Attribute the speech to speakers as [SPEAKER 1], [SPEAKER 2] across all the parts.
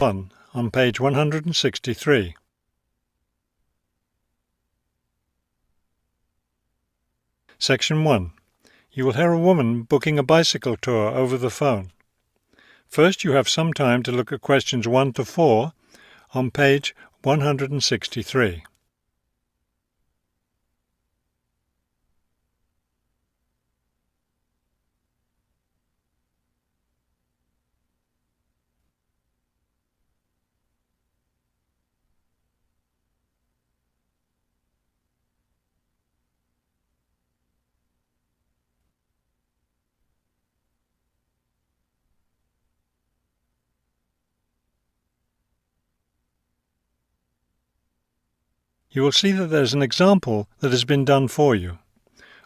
[SPEAKER 1] 1 on page 163. Section 1. You will hear a woman booking a bicycle tour over the phone. First, you have some time to look at questions 1 to 4 on page 163. You will see that there is an example that has been done for you.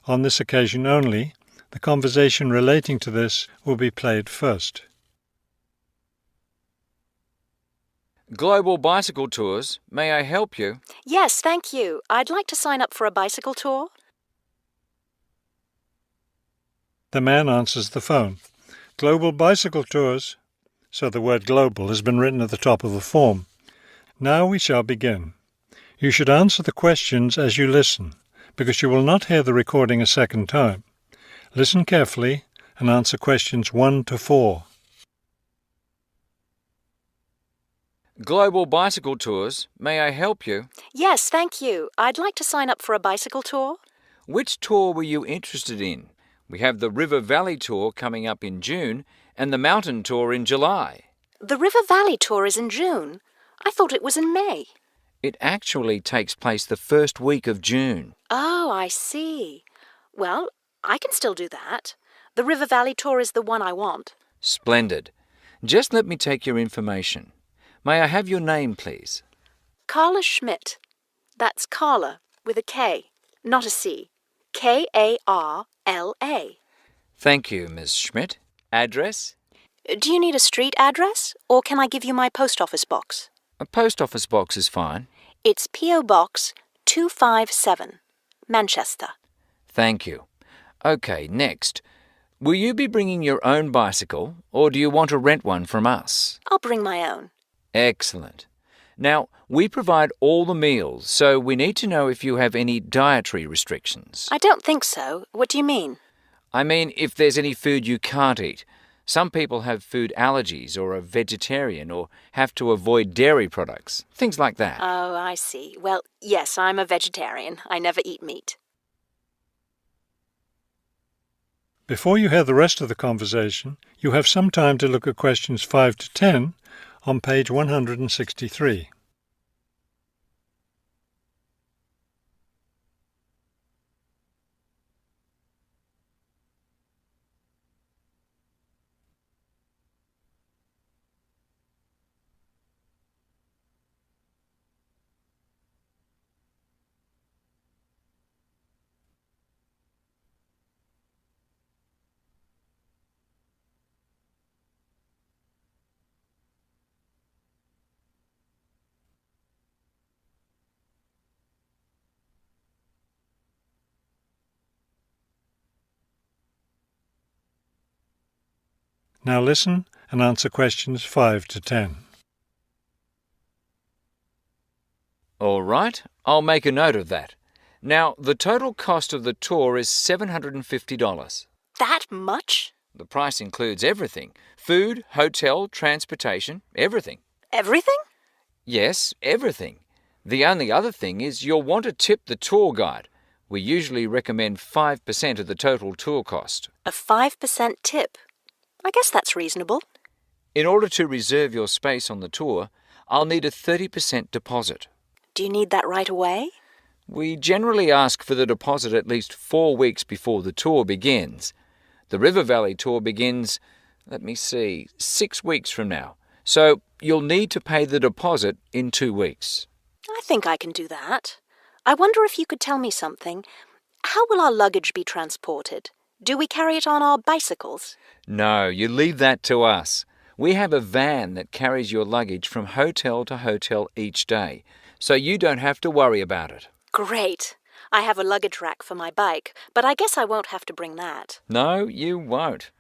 [SPEAKER 1] On this occasion only, the conversation relating to this will be played first.
[SPEAKER 2] Global bicycle tours. May I help you?
[SPEAKER 3] Yes, thank you. I'd like to sign up for a bicycle tour.
[SPEAKER 1] The man answers the phone. Global bicycle tours. So the word global has been written at the top of the form. Now we shall begin. You should answer the questions as you listen, because you will not hear the recording a second time. Listen carefully and answer questions 1 to 4.
[SPEAKER 2] Global bicycle tours. May I help you?
[SPEAKER 3] Yes, thank you. I'd like to sign up for a bicycle tour.
[SPEAKER 2] Which tour were you interested in? We have the River Valley tour coming up in June and the mountain tour in July.
[SPEAKER 3] The River Valley tour is in June. I thought it was in May.
[SPEAKER 2] It actually takes place the first week of June.
[SPEAKER 3] Oh, I see. Well, I can still do that. The River Valley tour is the one I want.
[SPEAKER 2] Splendid. Just let me take your information. May I have your name, please?
[SPEAKER 3] Carla Schmidt. That's Carla with a K, not a C. K-A-R-L-A.
[SPEAKER 2] Thank you, Ms. Schmidt. Address?
[SPEAKER 3] Do you need a street address, or can I give you my post office box?
[SPEAKER 2] A post office box is fine.
[SPEAKER 3] It's P.O. Box 257, Manchester.
[SPEAKER 2] Thank you. Okay, next. Will you be bringing your own bicycle, or do you want to rent one from us?
[SPEAKER 3] I'll bring my own.
[SPEAKER 2] Excellent. Now, we provide all the meals, so we need to know if you have any dietary restrictions.
[SPEAKER 3] I don't think so. What do you mean?
[SPEAKER 2] I mean, if there's any food you can't eat. Some people have food allergies or are vegetarian or have to avoid dairy products, things like that.
[SPEAKER 3] Oh, I see. Well, yes, I'm a vegetarian. I never eat meat.
[SPEAKER 1] Before you hear the rest of the conversation, you have some time to look at questions 5 to 10 on page 163. Now listen and answer questions 5 to 10.
[SPEAKER 2] All right, I'll make a note of that. Now, the total cost of the tour is $750.
[SPEAKER 3] That much?
[SPEAKER 2] The price includes everything. Food, hotel, transportation, everything.
[SPEAKER 3] Everything?
[SPEAKER 2] Yes, everything. The only other thing is you'll want to tip the tour guide. We usually recommend 5% of the total tour cost.
[SPEAKER 3] A 5% tip. I guess that's reasonable.
[SPEAKER 2] In order to reserve your space on the tour, I'll need a 30% deposit.
[SPEAKER 3] Do you need that right away?
[SPEAKER 2] We generally ask for the deposit at least 4 weeks before the tour begins. The River Valley tour begins, 6 weeks from now. So you'll need to pay the deposit in 2 weeks.
[SPEAKER 3] I think I can do that. I wonder if you could tell me something. How will our luggage be transported? Do we carry it on our bicycles?
[SPEAKER 2] No, you leave that to us. We have a van that carries your luggage from hotel to hotel each day, so you don't have to worry about it.
[SPEAKER 3] Great. I have a luggage rack for my bike, but I guess I won't have to bring that.
[SPEAKER 2] No, you won't.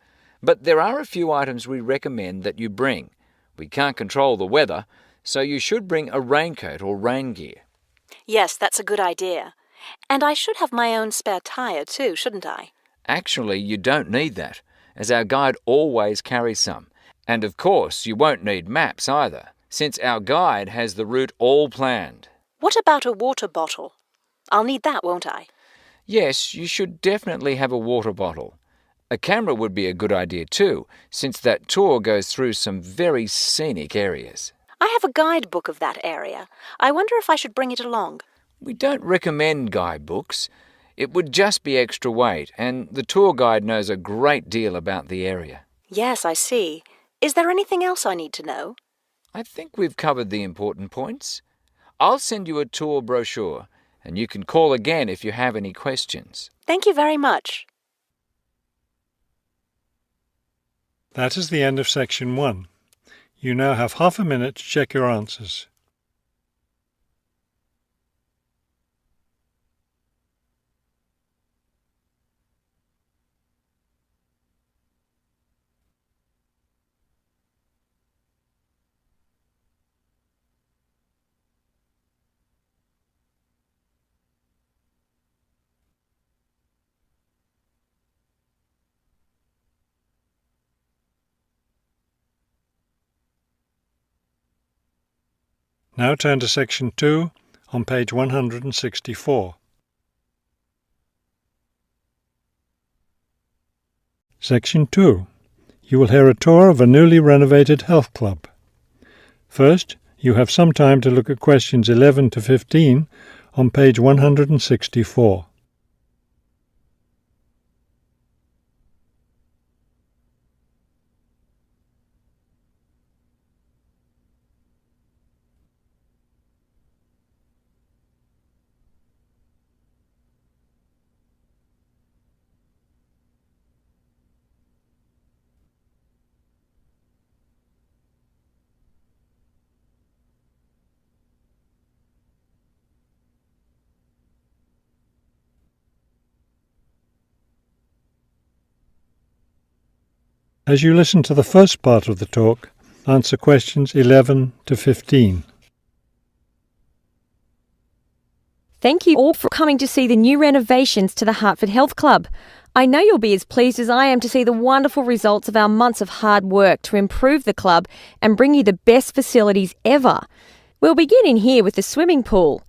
[SPEAKER 2] But there are a few items we recommend that you bring. We can't control the weather, so you should bring a raincoat or rain gear.
[SPEAKER 3] Yes, that's a good idea. And I should have my own spare tyre too, shouldn't I?
[SPEAKER 2] Actually, you don't need that, as our guide always carries some. And of course, you won't need maps either, since our guide has the route all planned.
[SPEAKER 3] What about a water bottle? I'll need that, won't I?
[SPEAKER 2] Yes, you should definitely have a water bottle. A camera would be a good idea too, since that tour goes through some very scenic areas.
[SPEAKER 3] I have a guidebook of that area. I wonder if I should bring it along.
[SPEAKER 2] We don't recommend guidebooks. It would just be extra weight, and the tour guide knows a great deal about the area.
[SPEAKER 3] Yes, I see. Is there anything else I need to know?
[SPEAKER 2] I think we've covered the important points. I'll send you a tour brochure, and you can call again if you have any questions.
[SPEAKER 3] Thank you very much.
[SPEAKER 1] That is the end of section 1. You now have half a minute to check your answers. Now turn to section 2 on page 164. Section 2. You will hear a tour of a newly renovated health club. First, you have some time to look at questions 11 to 15 on page 164. As you listen to the first part of the talk, answer questions 11 to 15.
[SPEAKER 4] Thank you all for coming to see the new renovations to the Hartford Health Club. I know you'll be as pleased as I am to see the wonderful results of our months of hard work to improve the club and bring you the best facilities ever. We'll begin in here with the swimming pool.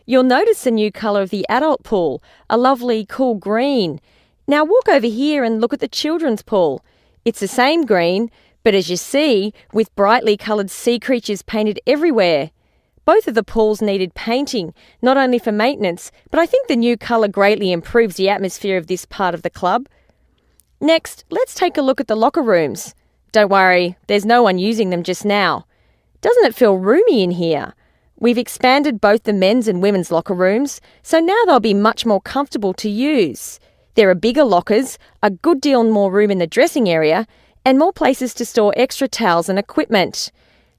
[SPEAKER 4] You'll notice the new colour of the adult pool, a lovely cool green. Now walk over here and look at the children's pool. It's the same green, but as you see, with brightly coloured sea creatures painted everywhere. Both of the pools needed painting, not only for maintenance, but I think the new colour greatly improves the atmosphere of this part of the club. Next, let's take a look at the locker rooms. Don't worry, there's no one using them just now. Doesn't it feel roomy in here? We've expanded both the men's and women's locker rooms, so now they'll be much more comfortable to use. There are bigger lockers, a good deal more room in the dressing area, and more places to store extra towels and equipment.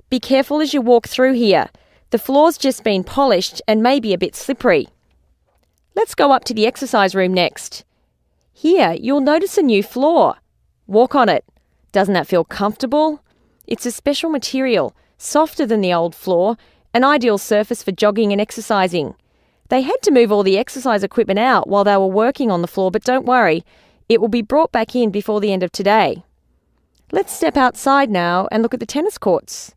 [SPEAKER 4] Be careful as you walk through here. The floor's just been polished and may be a bit slippery. Let's go up to the exercise room next. Here, you'll notice a new floor. Walk on it. Doesn't that feel comfortable? It's a special material, softer than the old floor, an ideal surface for jogging and exercising. They had to move all the exercise equipment out while they were working on the floor, but don't worry, it will be brought back in before the end of today. Let's step outside now and look at the tennis courts.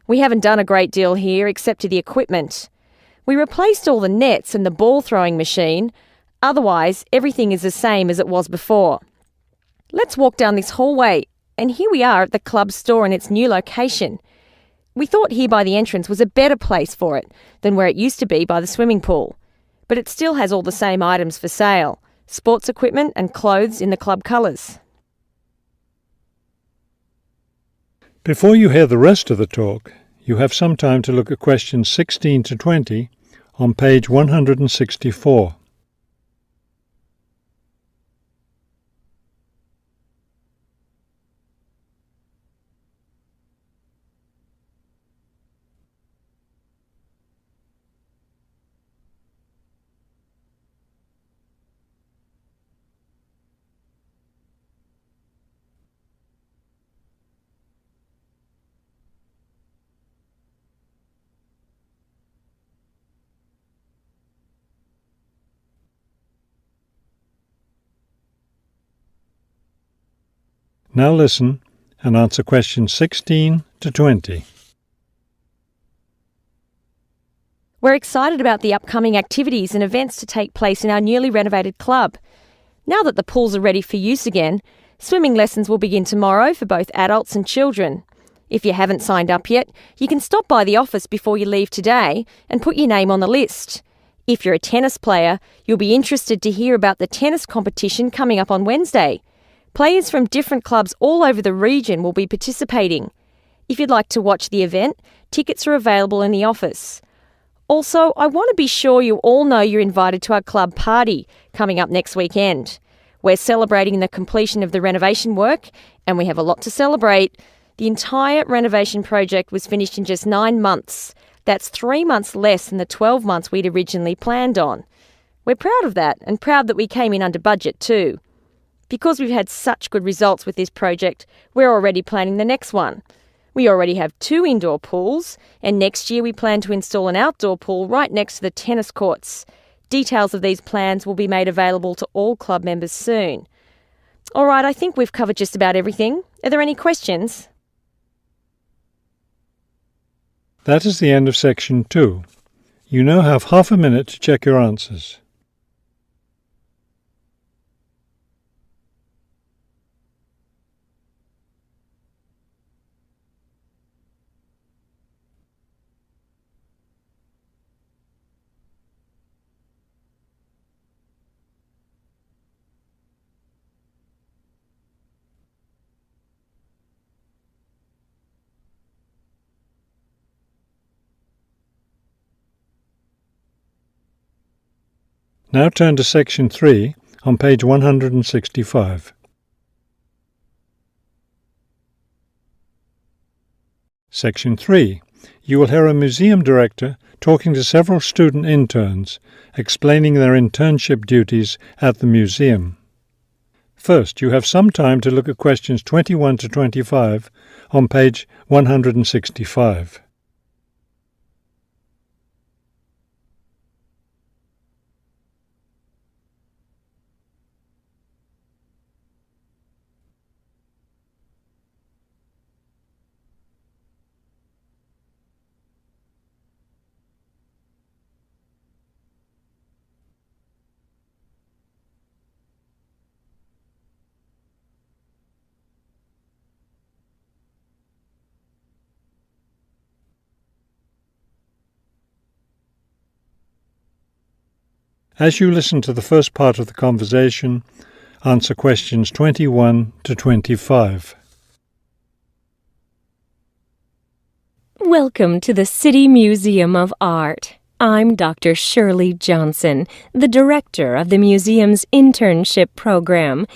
[SPEAKER 4] We haven't done a great deal here except to the equipment. We replaced all the nets and the ball throwing machine. Otherwise, everything is the same as it was before. Let's walk down this hallway, and here we are at the club store in its new location. We thought here by the entrance was a better place for it than where it used to be by the swimming pool. But it still has all the same items for sale, sports equipment and clothes in the club colours.
[SPEAKER 1] Before you hear the rest of the talk, you have some time to look at questions 16 to 20 on page 164. Now listen and answer questions 16 to 20.
[SPEAKER 4] We're excited about the upcoming activities and events to take place in our newly renovated club. Now that the pools are ready for use again, swimming lessons will begin tomorrow for both adults and children. If you haven't signed up yet, you can stop by the office before you leave today and put your name on the list. If you're a tennis player, you'll be interested to hear about the tennis competition coming up on Wednesday. Players from different clubs all over the region will be participating. If you'd like to watch the event, tickets are available in the office. Also, I want to be sure you all know you're invited to our club party coming up next weekend. We're celebrating the completion of the renovation work, and we have a lot to celebrate. The entire renovation project was finished in just 9 months. That's 3 months less than the 12 months we'd originally planned on. We're proud of that, and proud that we came in under budget too. Because we've had such good results with this project, we're already planning the next one. We already have 2 indoor pools, and next year we plan to install an outdoor pool right next to the tennis courts. Details of these plans will be made available to all club members soon. All right, I think we've covered just about everything. Are there any questions?
[SPEAKER 1] That is the end of section 2. You now have half a minute to check your answers. Now turn to section 3 on page 165. Section 3. You will hear a museum director talking to several student interns, explaining their internship duties at the museum. First, you have some time to look at questions 21 to 25 on page 165. As you listen to the first part of the conversation, answer questions 21 to 25.
[SPEAKER 5] Welcome to the City Museum of Art. I'm Dr. Shirley Johnson, the director of the museum's internship program.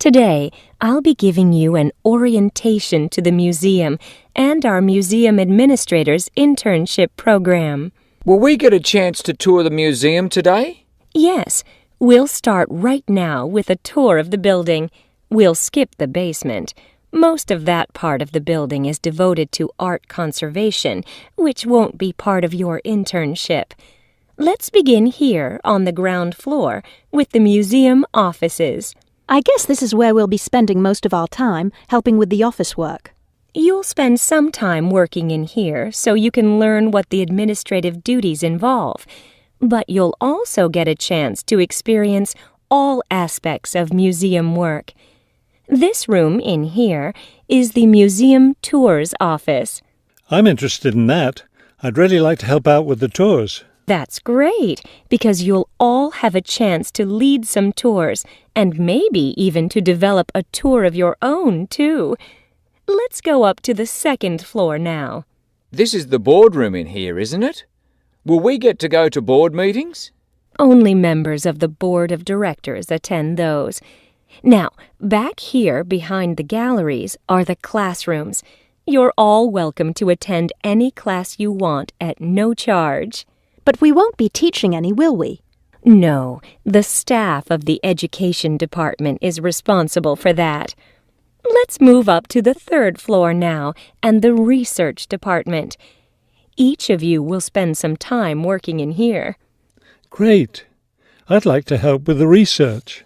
[SPEAKER 5] Today, I'll be giving you an orientation to the museum and our museum administrator's internship program.
[SPEAKER 2] Will we get a chance to tour the museum today?
[SPEAKER 5] Yes, we'll start right now with a tour of the building. We'll skip the basement. Most of that part of the building is devoted to art conservation, which won't be part of your internship. Let's begin here on the ground floor with the museum offices.
[SPEAKER 3] I guess this is where we'll be spending most of our time, helping with the office work.
[SPEAKER 5] You'll spend some time working in here so you can learn what the administrative duties involve. But you'll also get a chance to experience all aspects of museum work. This room in here is the Museum Tours office.
[SPEAKER 1] I'm interested in that. I'd really like to help out with the tours.
[SPEAKER 5] That's great, because you'll all have a chance to lead some tours, and maybe even to develop a tour of your own, too. Let's go up to the second floor now.
[SPEAKER 2] This is the boardroom in here, isn't it? Will we get to go to board meetings?
[SPEAKER 5] Only members of the board of directors attend those. Now, back here behind the galleries are the classrooms. You're all welcome to attend any class you want at no charge.
[SPEAKER 3] But we won't be teaching any, will we?
[SPEAKER 5] No, the staff of the education department is responsible for that. Let's move up to the third floor now and the research department. Each of you will spend some time working in here.
[SPEAKER 1] Great. I'd like to help with the research.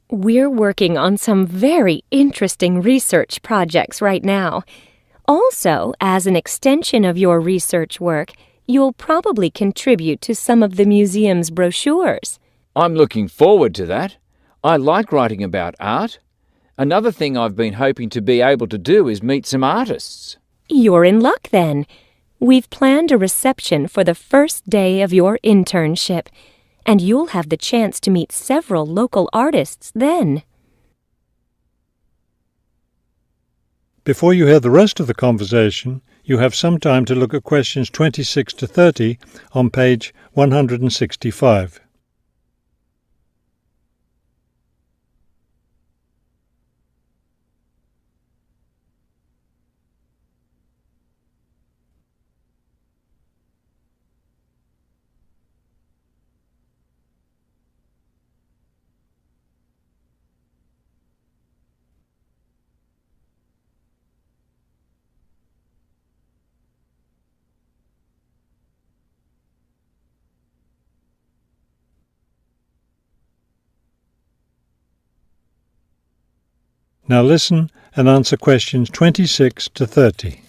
[SPEAKER 5] We're working on some very interesting research projects right now. Also, as an extension of your research work, you'll probably contribute to some of the museum's brochures.
[SPEAKER 2] I'm looking forward to that. I like writing about art. Another thing I've been hoping to be able to do is meet some artists.
[SPEAKER 5] You're in luck then. We've planned a reception for the first day of your internship, and you'll have the chance to meet several local artists then.
[SPEAKER 1] Before you hear the rest of the conversation, you have some time to look at questions 26 to 30 on page 165. Now listen and answer questions 26 to 30.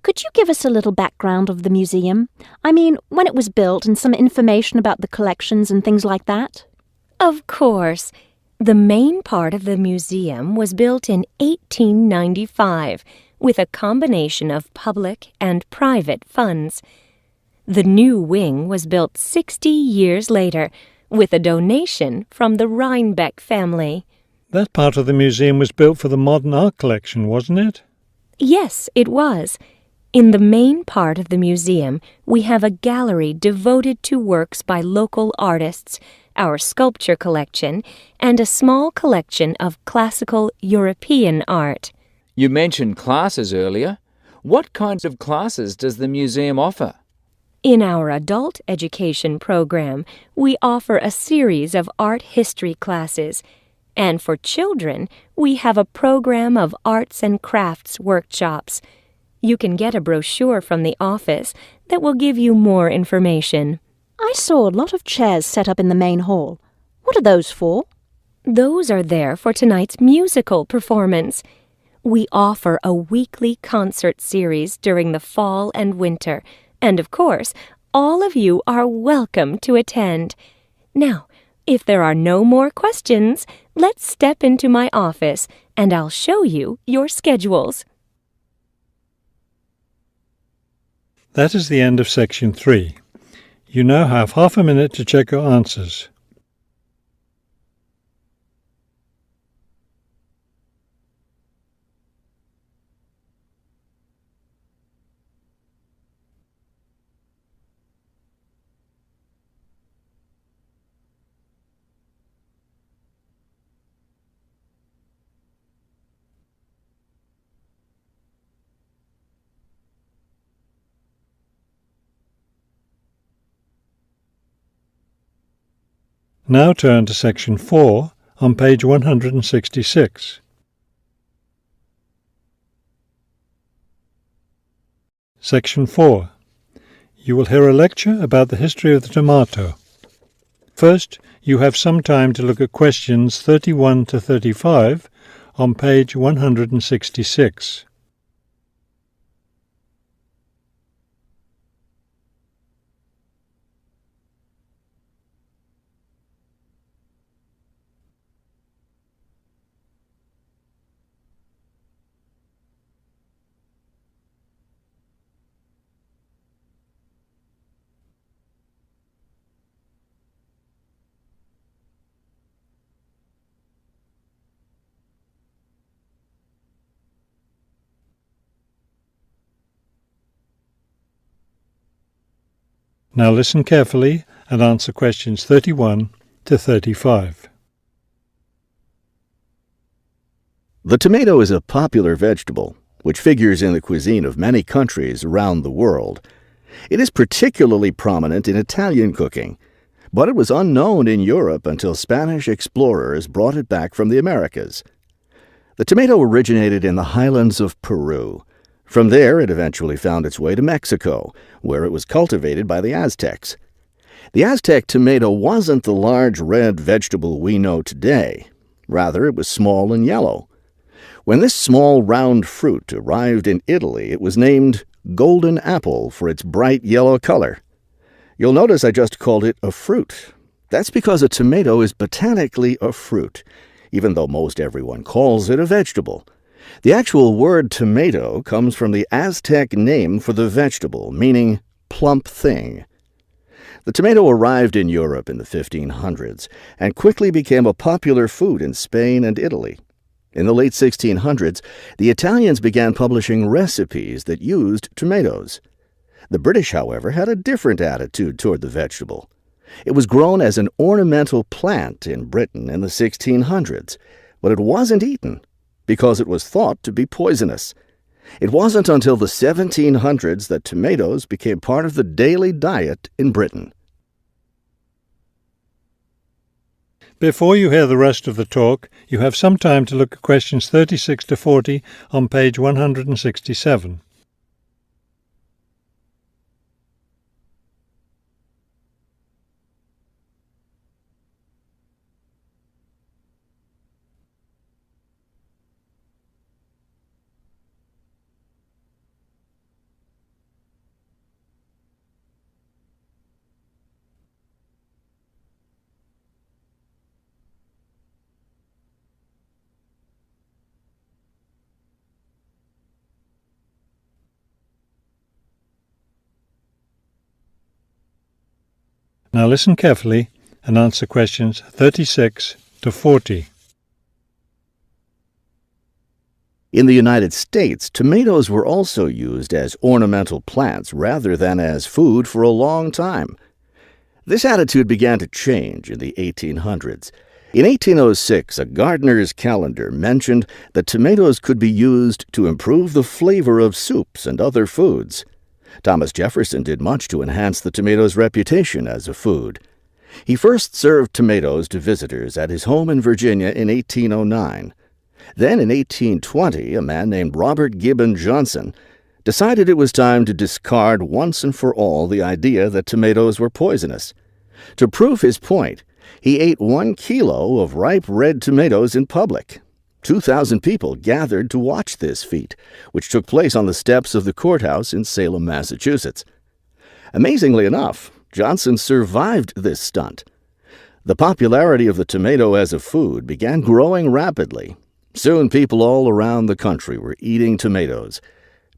[SPEAKER 3] Could you give us a little background of the museum? I mean, when it was built and some information about the collections and things like that?
[SPEAKER 5] Of course. The main part of the museum was built in 1895 with a combination of public and private funds. The new wing was built 60 years later with a donation from the Rhinebeck family.
[SPEAKER 1] That part of the museum was built for the modern art collection, wasn't it?
[SPEAKER 5] Yes, it was. In the main part of the museum, we have a gallery devoted to works by local artists, our sculpture collection, and a small collection of classical European art.
[SPEAKER 2] You mentioned classes earlier. What kinds of classes does the museum offer?
[SPEAKER 5] In our adult education program, we offer a series of art history classes, and for children, we have a program of arts and crafts workshops. You can get a brochure from the office that will give you more information.
[SPEAKER 3] I saw a lot of chairs set up in the main hall. What are those for?
[SPEAKER 5] Those are there for tonight's musical performance. We offer a weekly concert series during the fall and winter, and of course, all of you are welcome to attend. Now, if there are no more questions, let's step into my office and I'll show you your schedules.
[SPEAKER 1] That is the end of section 3. You now have half a minute to check your answers. Now turn to section 4 on page 166. Section 4. You will hear a lecture about the history of the tomato. First, you have some time to look at questions 31 to 35 on page 166. Now listen carefully and answer questions 31 to 35.
[SPEAKER 6] The tomato is a popular vegetable, which figures in the cuisine of many countries around the world. It is particularly prominent in Italian cooking, but it was unknown in Europe until Spanish explorers brought it back from the Americas. The tomato originated in the highlands of Peru. From there, it eventually found its way to Mexico, where it was cultivated by the Aztecs. The Aztec tomato wasn't the large red vegetable we know today. Rather, it was small and yellow. When this small round fruit arrived in Italy, it was named golden apple for its bright yellow color. You'll notice I just called it a fruit. That's because a tomato is botanically a fruit, even though most everyone calls it a vegetable. The actual word tomato comes from the Aztec name for the vegetable, meaning plump thing. The tomato arrived in Europe in the 1500s and quickly became a popular food in Spain and Italy. In the late 1600s, the Italians began publishing recipes that used tomatoes. The British, however, had a different attitude toward the vegetable. It was grown as an ornamental plant in Britain in the 1600s, but it wasn't eaten because it was thought to be poisonous. It wasn't until the 1700s that tomatoes became part of the daily diet in Britain.
[SPEAKER 1] Before you hear the rest of the talk, you have some time to look at questions 36 to 40 on page 167. Now listen carefully and answer questions 36 to 40.
[SPEAKER 6] In the United States, tomatoes were also used as ornamental plants rather than as food for a long time. This attitude began to change in the 1800s. In 1806, a gardener's calendar mentioned that tomatoes could be used to improve the flavor of soups and other foods. Thomas Jefferson did much to enhance the tomato's reputation as a food. He first served tomatoes to visitors at his home in Virginia in 1809. Then in 1820, a man named Robert Gibbon Johnson decided it was time to discard once and for all the idea that tomatoes were poisonous. To prove his point, he ate 1 kilo of ripe red tomatoes in public. 2,000 people gathered to watch this feat, which took place on the steps of the courthouse in Salem, Massachusetts. Amazingly enough, Johnson survived this stunt. The popularity of the tomato as a food began growing rapidly. Soon people all around the country were eating tomatoes.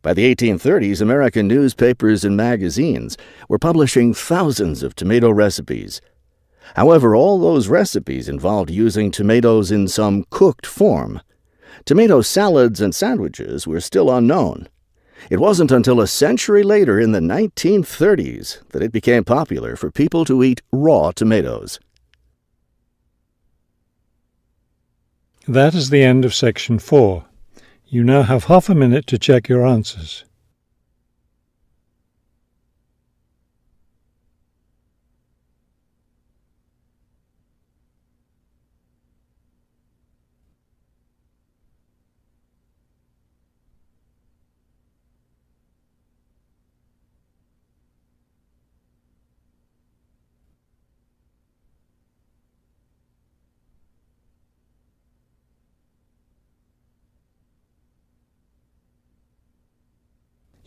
[SPEAKER 6] By the 1830s, American newspapers and magazines were publishing thousands of tomato recipes. However, all those recipes involved using tomatoes in some cooked form. Tomato salads and sandwiches were still unknown. It wasn't until a century later, in the 1930s, that it became popular for people to eat raw tomatoes.
[SPEAKER 1] That is the end of section 4. You now have half a minute to check your answers.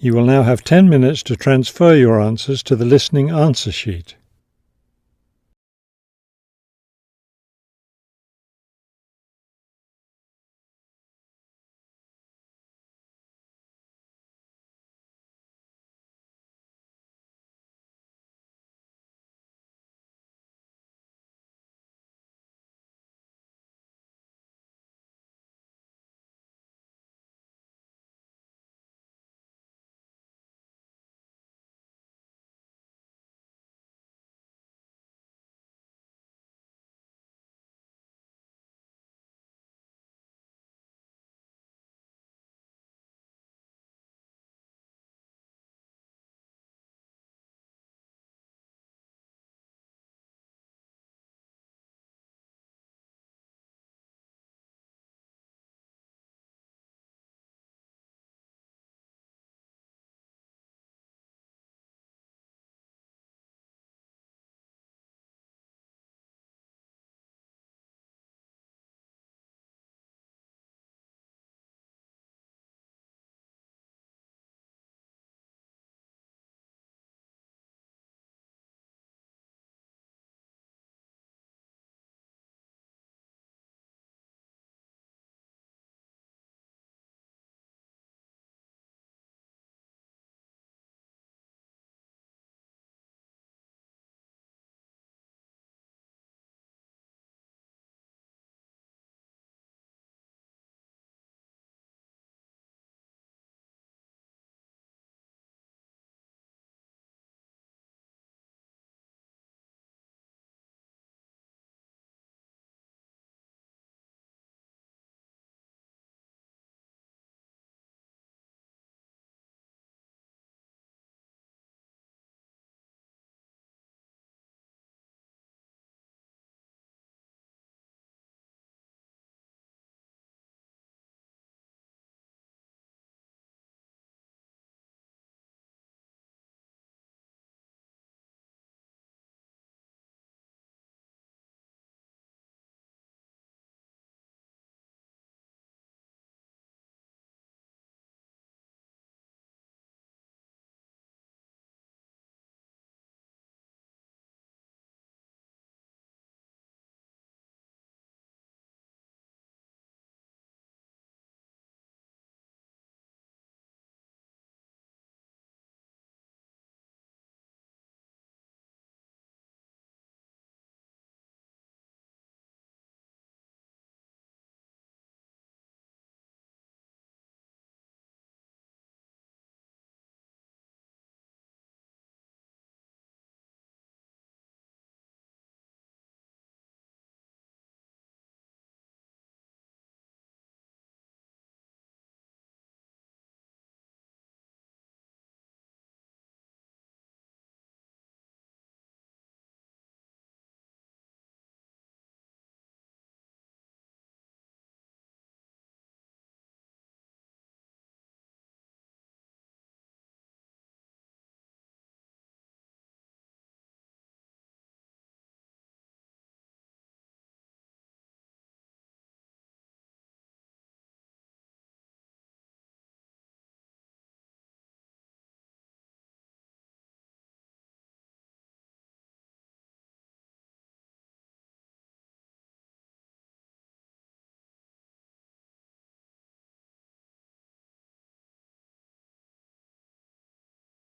[SPEAKER 1] You will now have 10 minutes to transfer your answers to the listening answer sheet.